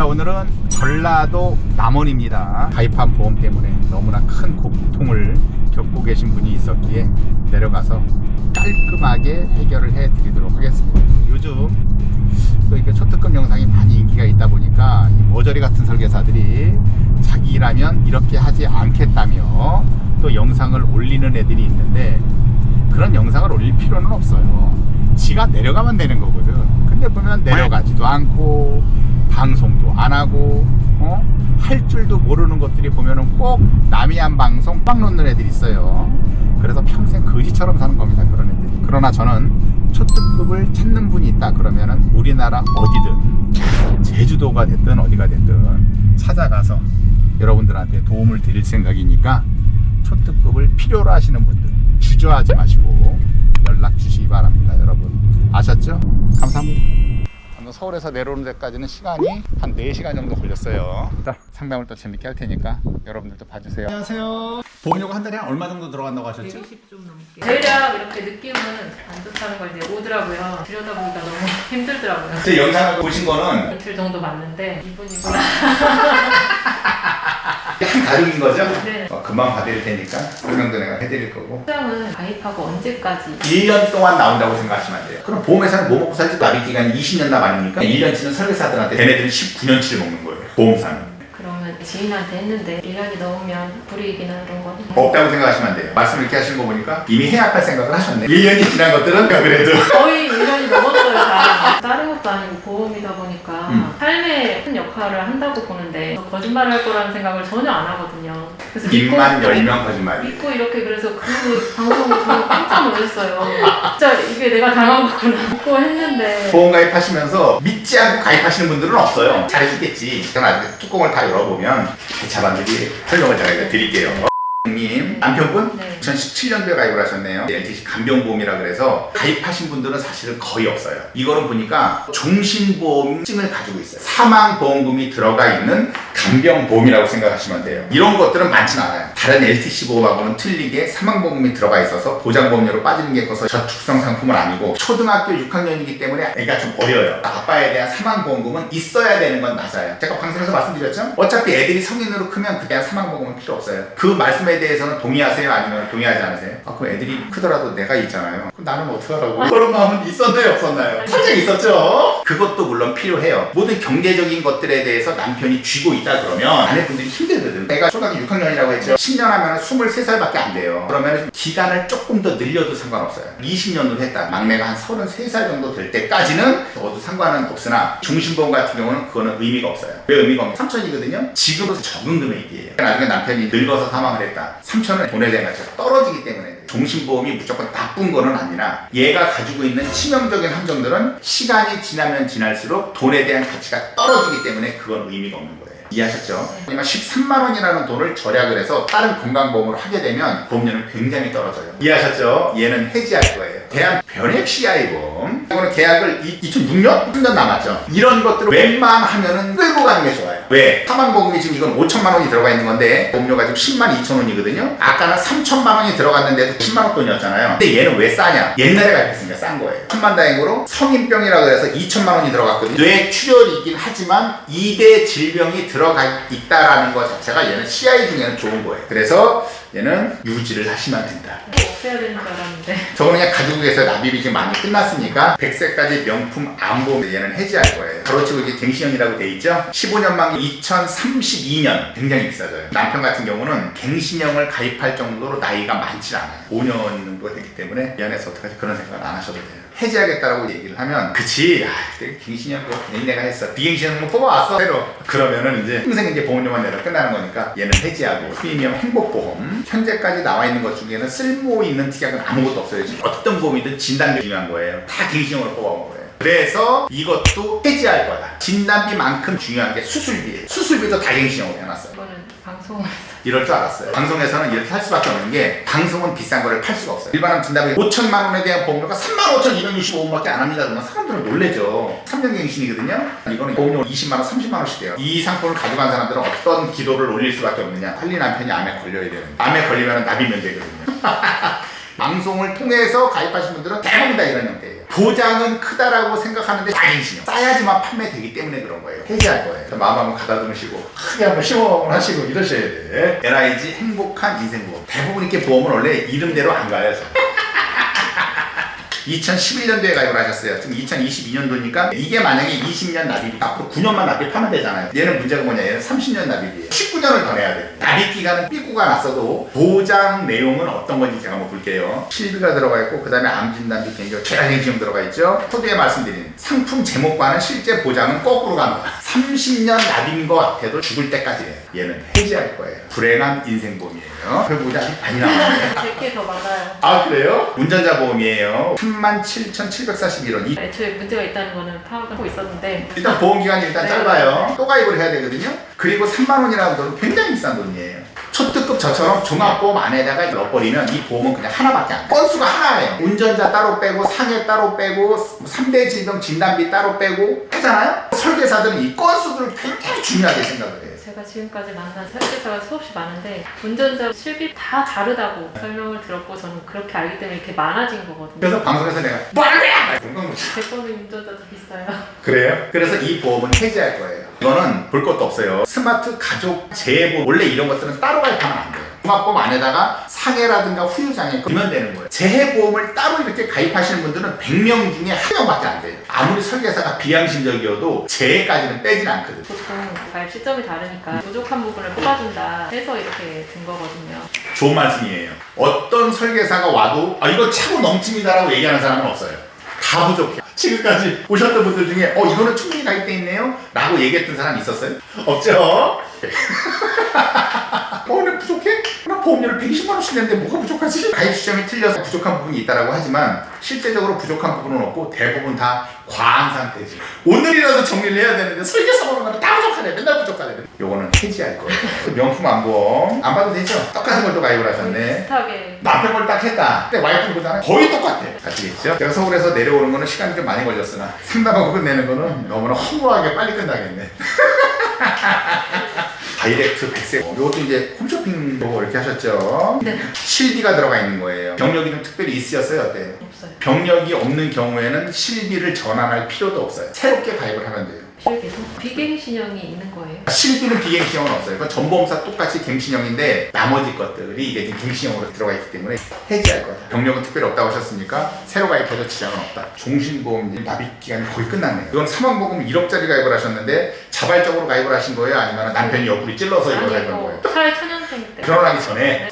자, 오늘은 전라도 남원입니다. 가입한 보험 때문에 너무나 큰 고통을 겪고 계신 분이 있었기에 내려가서 깔끔하게 해결을 해 드리도록 하겠습니다. 요즘 또 이렇게 초특급 영상이 많이 인기가 있다 보니까 이 머저리 같은 설계사들이 자기 일하면 이렇게 하지 않겠다며 또 영상을 올리는 애들이 있는데, 그런 영상을 올릴 필요는 없어요. 지가 내려가면 되는 거거든. 근데 보면 내려가지도 않고 방송도 안 하고 할 줄도 모르는 것들이 보면은 꼭 남이 한 방송 빡 놓는 애들이 있어요. 그래서 평생 거지처럼 사는 겁니다, 그런 애들이. 그러나 저는 초특급을 찾는 분이 있다 그러면은 우리나라 어디든, 제주도가 됐든 어디가 됐든 찾아가서 여러분들한테 도움을 드릴 생각이니까 초특급을 필요로 하시는 분들 주저하지 마시고 연락 주시기 바랍니다. 여러분 아셨죠? 감사합니다. 서울에서 내려오는 데까지는 시간이 한 4시간 정도 걸렸어요. 자, 상담을 또 재밌게 할 테니까 여러분들도 봐주세요. 안녕하세요. 보험료가 한 달에 얼마 정도 들어간다고 하셨죠? 120 좀 넘게. 대략 이렇게 느낌은 안 좋다는 걸 이제 오더라고요. 들여다보기가 너무 힘들더라고요. 제 영상을 보신 거는 이틀 정도 맞는데 이분이구나. 한 가족인 거죠? 네. 금방 받을 테니까 설명도 내가 해드릴 거고. 수당은 가입하고 언제까지? 1년 동안 나온다고 생각하시면 안 돼요. 그럼 보험회사는 뭐 먹고 살지? 납입 기간이 20년 납 아닙니까? 1년치는 설계사들한테 걔네들은 19년치를 먹는 거예요. 보험사는. 그러면 지인한테 했는데 1년이 넘으면 불이익이나 이런 건 없다고 생각하시면 안 돼요. 말씀 이렇게 하시는 거 보니까 이미 해약할 생각을 하셨네. 1년이 지난 것들은 그래도 거의 1년이 넘었어요. 다. 다른 것도 아니고 보험이다 보니까 삶에 큰 역할을 한다고 보는데 거짓말을 할 거라는 생각을 전혀 안 하거든요. 그래서 입만 열면 거짓말이. 믿고 이렇게, 그래서 그 방송을 저는 깜짝 놀랐어요. 진짜 이게 내가 당한 거구나 믿고 했는데. 보험 가입하시면서 믿지 않고 가입하시는 분들은 없어요. 잘해주겠지. 저는 아직 뚜껑을 다 열어보면 자반들이 설명을 제가 드릴게요. 님 남편분? 네. 2017년도에 가입을 하셨네요. LTC 간병보험이라 그래서 가입하신 분들은 사실은 거의 없어요. 이거는 보니까 종신보험증을 가지고 있어요. 사망보험금이 들어가 있는 간병보험이라고 생각하시면 돼요. 이런 것들은 많진 않아요. 다른 LTC 보험하고는 틀리게 사망보험금이 들어가 있어서 보장보험료로 빠지는 게 커서 저축성 상품은 아니고, 초등학교 6학년이기 때문에 애가 좀 어려요. 아빠에 대한 사망보험금은 있어야 되는 건 맞아요. 제가 방송에서 말씀드렸죠? 어차피 애들이 성인으로 크면 그에 대한 사망보험은 필요 없어요. 그 말씀에 대해서는 동의하세요? 아니면 동의하지 않으세요? 그 애들이 크더라도 내가 있잖아요. 그럼 나는 어떡하라고? 그런 마음은 있었나요? 없었나요? 살짝 있었죠? 그것도 물론 필요해요. 모든 경제적인 것들에 대해서 남편이 쥐고 있다 그러면 아내분들이 힘들거든. 내가 초등학교 6학년이라고 했죠. 10년 하면 23살밖에 안 돼요. 그러면 기간을 조금 더 늘려도 상관없어요. 20년으로 했다. 막내가 한 33살 정도 될 때까지는 저도 상관은 없으나 종신보험 같은 경우는 그거는 의미가 없어요. 왜 의미가 없냐? 3천이거든요. 지금은 적은 금액이에요. 나중에 남편이 늙어서 사망을 했다. 3천은 돈에 대한 가치가 떨어지기 때문에 종신보험이 무조건 나쁜 거는 아니라, 얘가 가지고 있는 치명적인 함정들은 시간이 지나면 지날수록 돈에 대한 가치가 떨어지기 때문에 그건 의미가 없는 거예요. 이해하셨죠? 하지만 13만 원이라는 돈을 절약을 해서 다른 건강보험을 하게 되면 보험료는 굉장히 떨어져요. 이해하셨죠? 얘는 해지할 거예요. 대한 변액 CI보험, 이거는 계약을 2006년? 10년 남았죠. 이런 것들을 웬만하면은 끌고 가는 게 좋아요. 왜? 사망보험이 지금 이건 5천만 원이 들어가 있는 건데 보험료가 지금 10만 2천 원이거든요. 아까는 3천만 원이 들어갔는데도 10만 원 돈이었잖아요. 근데 얘는 왜 싸냐? 옛날에 가입했으니까 싼 거예요. 천만다행으로 성인병이라고 해서 2천만 원이 들어갔거든요. 뇌출혈이긴 하지만 2대 질병이 들어가 있다라는 것 자체가 얘는 CI 중에는 좋은 거예요. 그래서 얘는 유지를 하시면 된다. 없애야 되는 줄 알았는데. 저거는 그냥 가지고 계서 납입이 지금 많이 끝났으니까 100세까지 명품 안보험 얘는 해지할 거예요. 가로치고 이게 갱신형이라고 돼 있죠. 15년 만기 2032년 굉장히 비싸져요. 남편 같은 경우는 갱신형을 가입할 정도로 나이가 많지 않아요. 5년 정도 되기 때문에 미안해서 어떡하지, 그런 생각을 안 하셔도 돼요. 해지하겠다라고 얘기를 하면, 그치, 그때 갱신형 내가 했어, 비갱신형 뽑아왔어 새로. 그러면은 이제 평생 이제 보험료만 내라 끝나는 거니까 얘는 해지하고, 프리미엄 행복보험, 현재까지 나와 있는 것 중에는 쓸모 있는 특약은 아무것도 없어요. 지금 어떤 보험이든 진단비 중요한 거예요. 다 갱신형으로 뽑아온 거예요. 그래서 이것도 해지할 거다. 진단비만큼 중요한 게 수술비예요. 수술비도 다 갱신형으로 해놨어요. 이거는 방송에서 이럴 줄 알았어요. 방송에서는 이렇게 할 수밖에 없는 게, 방송은 비싼 거를 팔 수가 없어요. 일반은 진단비 5천만 원에 대한 보험료가 35,265원밖에 안 합니다. 그러면 사람들은 놀래죠. 3년 갱신이거든요. 이거는 보험료 20만 원, 30만 원씩 돼요. 이 상품을 가져간 사람들은 어떤 기도를 올릴 수밖에 없느냐? 빨리 남편이 암에 걸려야 되는데, 암에 걸리면 납입 면제거든요. 방송을 통해서 가입하신 분들은 대부분 다 이런 형태예요. 보장은 크다라고 생각하는데 장인신용 싸야지만 판매되기 때문에 그런 거예요. 해지할 거예요. 마음 한번 가다듬으시고 크게 한번 시원하시고 이러셔야 돼. NIG 행복한 인생보험. 대부분 이렇게 보험은 원래 이름대로 안 가요. 2011년도에 가입을 하셨어요. 지금 2022년도니까 이게 만약에 20년 납입이 앞으로 9년만 납입하면 되잖아요. 얘는 문제가 뭐냐, 얘는 30년 납입이에요. 19년을 더 내야 돼요. 납입 기간은 삐꾸가 났어도 보장 내용은 어떤 건지 제가 한번 볼게요. 실비가 들어가 있고 그 다음에 암진단비 개인적 재량행시험 들어가 있죠. 초두에 말씀드린 상품 제목과는 실제 보장은 거꾸로 갑니다. 30년 납입인 것 같아도 죽을 때까지예요. 얘는 해지할 거예요. 불행한 인생보험이에요. 그 보장이 많이 나와요. 제게 더 많아요. 아 그래요? 운전자 보험이에요. 37,741원. 애초에 문제가 있다는 거는 파악을 하고 있었는데 일단 보험기간이 일단 네. 짧아요. 또 가입을 해야 되거든요. 그리고 3만 원이라는 돈은 굉장히 비싼 돈이에요. 초특급 저처럼 종합보험 안에다가 넣어버리면 이 보험은 그냥 하나밖에 안 돼요. 건수가 하나예요. 운전자 따로 빼고 상해 따로 빼고 3대 질병 진단비 따로 빼고 하잖아요. 설계사들은 이 건수들을 굉장히 중요하게 생각을 해요. 제가 지금까지 만난 설계사가 수없이 많은데 운전자 실비 다 다르다고 설명을 들었고 저는 그렇게 알기 때문에 이렇게 많아진 거거든요. 그래서 방송에서 내가 뭐하냐! 건강검진. 제 거는 운전자도 비싸요. 그래요? 그래서 이 보험은 해지할 거예요. 이거는 볼 것도 없어요. 스마트 가족 재해보험 원래 이런 것들은 따로 가입하면 안 돼요. 종합보험 안에다가 상해라든가 후유장애 그러면 되는 거예요. 재해보험을 따로 이렇게 가입하시는 분들은 100명 중에 1명밖에 안 돼요. 아무리 설계사가 비양심적이어도 재해까지는 빼진 않거든요. 보통 가입 시점이 다르니까 부족한 부분을 뽑아준다 해서 이렇게 된 거거든요. 좋은 말씀이에요. 어떤 설계사가 와도 이거 차고 넘칩니다라고 얘기하는 사람은 없어요. 다 부족해. 지금까지 오셨던 분들 중에 이거는 충분히 가입돼 있네요 라고 얘기했던 사람 있었어요? 없죠? 오늘 부족해? 나 보험료를 120만 원씩 냈는데 뭐가 부족하지? 가입 시점이 틀려서 부족한 부분이 있다라고 하지만 실제적으로 부족한 부분은 없고 대부분 다 과한 상태지. 오늘이라도 정리를 해야 되는데 설계사 보는 거는 다 부족하네. 맨날 부족하네. 요거는 해지할 거예요. 명품 안보험 안 봐도 되죠? 똑같은 걸 또 가입을 하셨네. 비슷하게 남편 걸 딱 했다. 근데 와이프 보잖아요. 거의 똑같아. 아시겠죠? 제가 서울에서 내려오는 거는 시간이 좀 많이 걸렸으나 상담하고 끝내는 거는 너무나 허무하게 빨리 끝나겠네. 다이렉트 백색. 이것도 이제 홈쇼핑도 이렇게 하셨죠? 네. 실비가 들어가 있는 거예요. 병력이 좀 특별히 있으셨어요? 어때요? 없어요. 병력이 없는 경우에는 실비를 전환할 필요도 없어요. 새롭게 가입을 하면 돼요. 실비도 비갱신형이 있는 거예요. 실비는 비갱신형은 없어요. 그건 전보험사 똑같이 갱신형인데 나머지 것들이 이제 갱신형으로 들어가 있기 때문에 해지할 거다. 병력은 특별히 없다고 하셨으니까 새로 가입해도 지장은 없다. 종신보험 납입 기간이 거의 끝났네요. 이건 사망보험 1억짜리 가입을 하셨는데 자발적으로 가입을 하신 거예요? 아니면 남편이 옆구리 찔러서 이걸 가입한 거예요? 차라리 초년생 때. 결혼하기 전에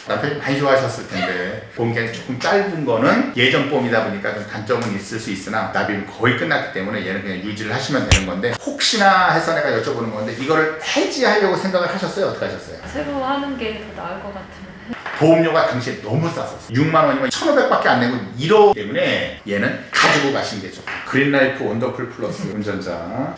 남편이 많이 좋아하셨을 텐데 보험기간이 조금 짧은 거는 예전 보험이다 보니까 좀 단점은 있을 수 있으나 납입은 거의 끝났기 때문에 얘는 그냥 유지를 하시면 되는 건데 혹시나 해서 내가 여쭤보는 건데 이거를 해지하려고 생각을 하셨어요? 어떻게 하셨어요? 새로 하는 게 더 나을 것 같으면 보험료가 당시에 너무 쌌었어요. 6만 원이면 1,500밖에 안 내고 1억 때문에 얘는 가지고 가시는 게 좋고 그린라이프 원더풀 플러스 운전자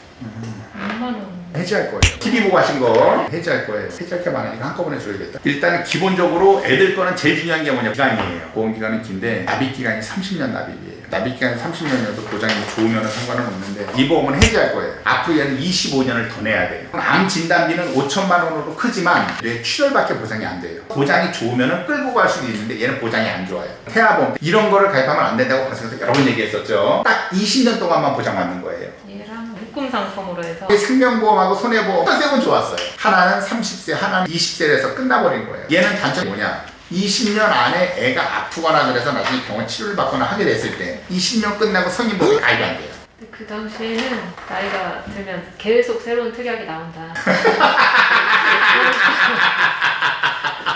6만 원. 해지할 거예요. TV 보고 하신 거 해지할 거예요. 해지할 게 많으니까 한꺼번에 줘야겠다. 일단은 기본적으로 애들 거는 제일 중요한 게 뭐냐 기간이에요. 보험기간은 긴데 납입기간이 30년 납입이에요. 납입기간이 30년이어도 보장이 좋으면 상관은 없는데 이 보험은 해지할 거예요. 앞으로 얘는 25년을 더 내야 돼요. 암 진단비는 5천만 원으로 크지만 뇌 출혈밖에 보장이 안 돼요. 보장이 좋으면 끌고 갈 수도 있는데 얘는 보장이 안 좋아요. 태아보험 이런 거를 가입하면 안 된다고 방송에서 여러 번 얘기했었죠. 딱 20년 동안만 보장받는 거예요. 얘랑 묶음 상품으로 해서 생명보험하고 손해보험 컨셉은 좋았어요. 하나는 30세, 하나는 20세에서 끝나버린 거예요. 얘는 단점이 뭐냐? 20년 안에 애가 아프거나 그래서 나중에 병원 치료를 받거나 하게 됐을 때 20년 끝나고 성인보험이 가입이 안 돼요. 근데 그 당시에는 나이가 들면 계속 새로운 특약이 나온다.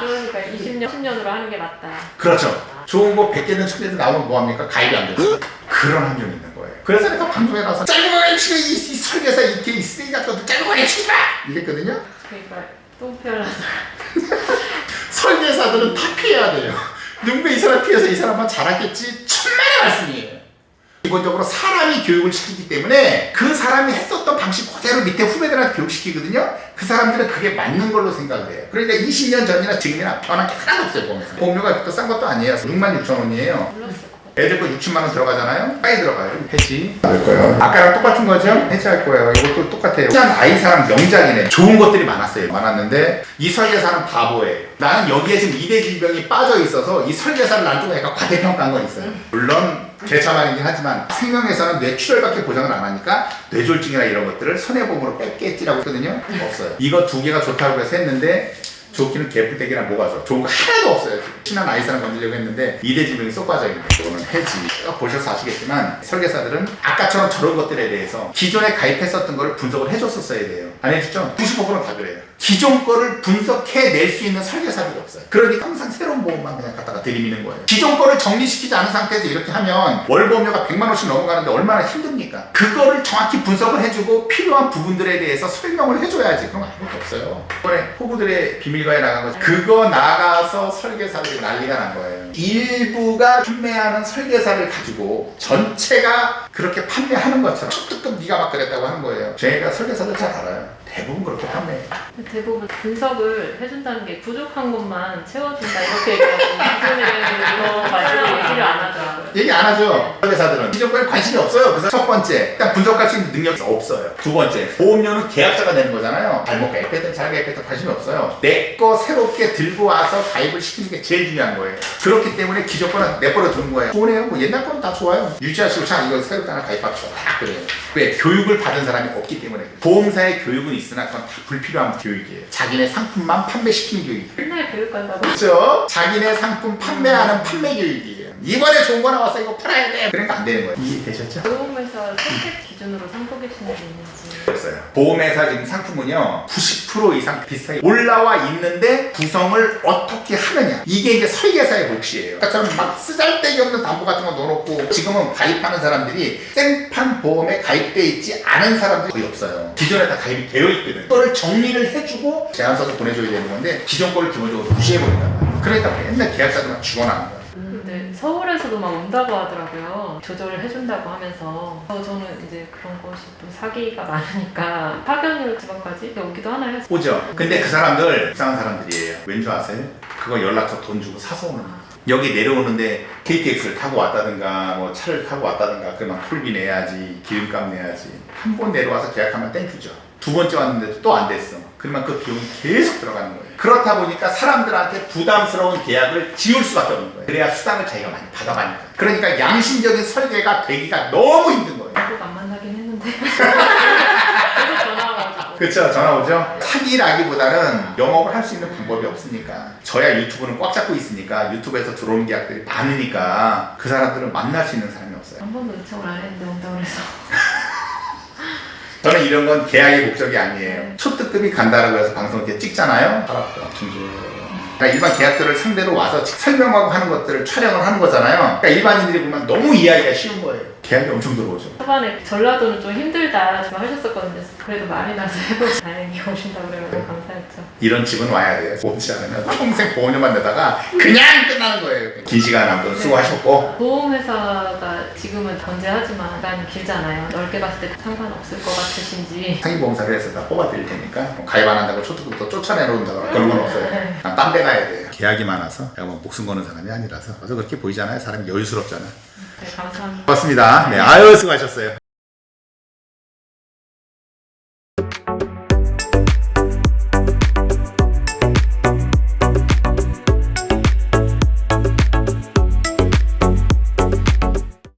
그러니까 20년, 10년으로 하는 게 맞다. 그렇죠. 좋은 거 100개든 1000개든 나오면 뭐합니까? 가입이 안 돼요. 그런 환경이 있는 거예요. 그래서 내가 방송에 나와서 짧은 거 가입시고 이 설계사 이 쓰레기 같은 짧은 거 가입시지 마! 이랬거든요. 그러니까 똥표라서. 설계사들은 다 피해야 돼요. 누군가 이 사람 피해서 이 사람만 잘하겠지 천만의 말씀이에요. 기본적으로 사람이 교육을 시키기 때문에 그 사람이 했었던 방식 그대로 밑에 후배들한테 교육시키거든요. 그 사람들은 그게 맞는 걸로 생각을 해요. 그러니까 20년 전이나 지금이나 변한 게 하나도 없어요. 보면서 보험료가 그렇게 싼 것도 아니에요. 66,000원이에요. 몰랐어요. 애들 거 6천만 원 들어가잖아요. 빨리 들어가요. 해지 할 거예요. 아까랑 똑같은 거죠? 해지할 거예요. 이것도 똑같아요. 참 아이사랑 명작이네. 좋은 것들이 많았는데 이 설계사는 바보예요. 나는 여기에 지금 2대 질병이 빠져 있어서 이 설계사를 난 좀 약간 과대평가한 건 있어요. 물론 개차반이긴 하지만 생명에서는 뇌출혈밖에 보장을 안 하니까 뇌졸중이나 이런 것들을 손해보험으로 뺐겠지라고 했거든요. 없어요. 이거 두 개가 좋다고 해서 했는데 좋기는 개뿔대기랑 뭐가 좋아? 좋은 거 하나도 없어요. 지금. 친한 아이 사람 건드리려고 했는데 이대지명이 쏙 빠져있는 거예요. 이거는 해지. 보셔서 아시겠지만 설계사들은 아까처럼 저런 것들에 대해서 기존에 가입했었던 거를 분석을 해줬었어야 돼요. 안 해주죠? 95%는 다 그래요. 기존 거를 분석해낼 수 있는 설계사들이 없어요. 그러니까 항상 새로운 보험만 그냥 갖다가 들이미는 거예요. 기존 거를 정리시키지 않은 상태에서 이렇게 하면 월보험료가 100만 원씩 넘어가는데 얼마나 힘듭니까? 그거를 정확히 분석을 해주고 필요한 부분들에 대해서 설명을 해줘야지. 그런 거 아무것도 없어요. 이번에 호구들의 비밀과에 나간 거 그거 나가서 설계사들이 난리가 난 거예요. 일부가 판매하는 설계사를 가지고 전체가 그렇게 판매하는 것처럼 특급 네가 막 그랬다고 하는 거예요. 저희가 설계사들 잘 알아요. 대부분 그렇게 판매해요. 대부분 분석을 해준다는 게 부족한 것만 채워준다 이렇게 얘기하고 기존에 이거 가지고 얘기를 안 하더라고요. 얘기 안 하죠. 설계사들은 기존 거에 관심이 없어요. 그래서 첫 번째, 일단 분석할 수 있는 능력이 없어요. 두 번째, 보험료는 계약자가 내는 거잖아요. 잘못 가입했든 잘 가입했든 관심이 없어요. 내 거 새롭게 들고 와서 가입을 시키는 게 제일 중요한 거예요. 그렇기 때문에 기존 거는 내버려 두는 거예요. 좋네요. 뭐 옛날 거는 다 좋아요. 유지하시고 자 이거 새롭게 하나 가입합시다. 다 그래요. 왜? 교육을 받은 사람이 없기 때문에. 보험사의 교육은 있으나 그건 다 불필요한 교육이에요. 자기네 상품만 판매시키는 교육이에요. 맨날 교육한다고. 그렇죠? 자기네 상품 판매하는 판매 교육이에요. 이번에 좋은 거 나왔어 이거 팔아야 돼. 그러니까 안 되는 거예요. 이해되셨죠? 보험회사 선택 기준으로 상품 계시는 게 있는지. 없어요. 보험회사 지금 상품은요 90% 이상 비슷하게 올라와 있는데 구성을 어떻게 하느냐 이게 이제 설계사의 몫이에요. 아까처럼 막 쓰잘데기 없는 담보 같은 거 넣어놓고 지금은 가입하는 사람들이 생판 보험에 가입돼 있지 않은 사람들이 거의 없어요. 기존에 다 가입이 되어 있거든. 그거를 정리를 해주고 제안서도 보내줘야 되는 건데 기존 거를 기본적으로 무시해버린단 말이에요. 그러니까 맨날 계약자들만 죽어나는 거예요. 근데 서울에서도 막 온다고 하더라고요. 조절을 해준다고 하면서. 저는 이제 그런 것이 또 사기가 많으니까 파견으로 지방까지 오기도 하나요? 오죠. 근데 그 사람들 이상한 사람들이에요. 왠 줄 아세요? 그거 연락처 돈 주고 사서 오는 거예요. 여기 내려오는데 KTX를 타고 왔다든가 뭐 차를 타고 왔다든가 그러면 톨비 내야지 기름값 내야지 한 번 내려와서 계약하면 땡큐죠. 두 번째 왔는데도 또 안 됐어. 그러면 그 비용이 계속 들어가는 거예요. 그렇다 보니까 사람들한테 부담스러운 계약을 지울 수밖에 없는 거예요. 그래야 수당을 자기가 많이 받아가니까. 그러니까 양심적인 설계가 되기가 너무 힘든 거예요. 결국 안 만나긴 했는데 계속 전화 와가지고. 그렇죠. 전화 오죠. 사기라기보다는 영업을 할 수 있는 방법이 없으니까 저야 유튜브는 꽉 잡고 있으니까 유튜브에서 들어오는 계약들이 많으니까 그 사람들은 만날 수 있는 사람이 없어요. 한 번도 요청을 안 했는데 온다고 그래서. 저는 이런 건 계약의 목적이 아니에요. 초특급이 간다라고 해서 방송 이렇게 찍잖아요. 알았죠. 그러니까 일반 계약들을 상대로 와서 설명하고 하는 것들을 촬영을 하는 거잖아요. 그러니까 일반인들이 보면 너무 이해하기가 쉬운 거예요. 계약이 엄청 들어오죠. 초반에 전라도는 좀 힘들다 지금 하셨었거든요. 그래도 말이 나서 해보고 다행히 오신다고 그래서 감사했죠. 이런 집은 와야 돼요. 오지 않으면 평생 보험료만 내다가 그냥 끝나는 거예요. 긴 시간 아무튼 수고하셨고. 보험회사가 지금은 건재하지만 시간이 길잖아요. 넓게 봤을 때 상관없을 것 같으신지. 상위보험사를 해서 다 뽑아드릴 테니까 뭐 가입 안 한다고 초특부터 쫓아내놓는다거나 그런 건 없어요. 그냥 딴 데 가야 돼요. 계약이 많아서 내가 뭐 목숨 거는 사람이 아니라서 그래서 그렇게 보이잖아요. 사람이 여유스럽잖아. 네, 감사합니다. 고맙습니다. 네, 아유 수고하셨어요.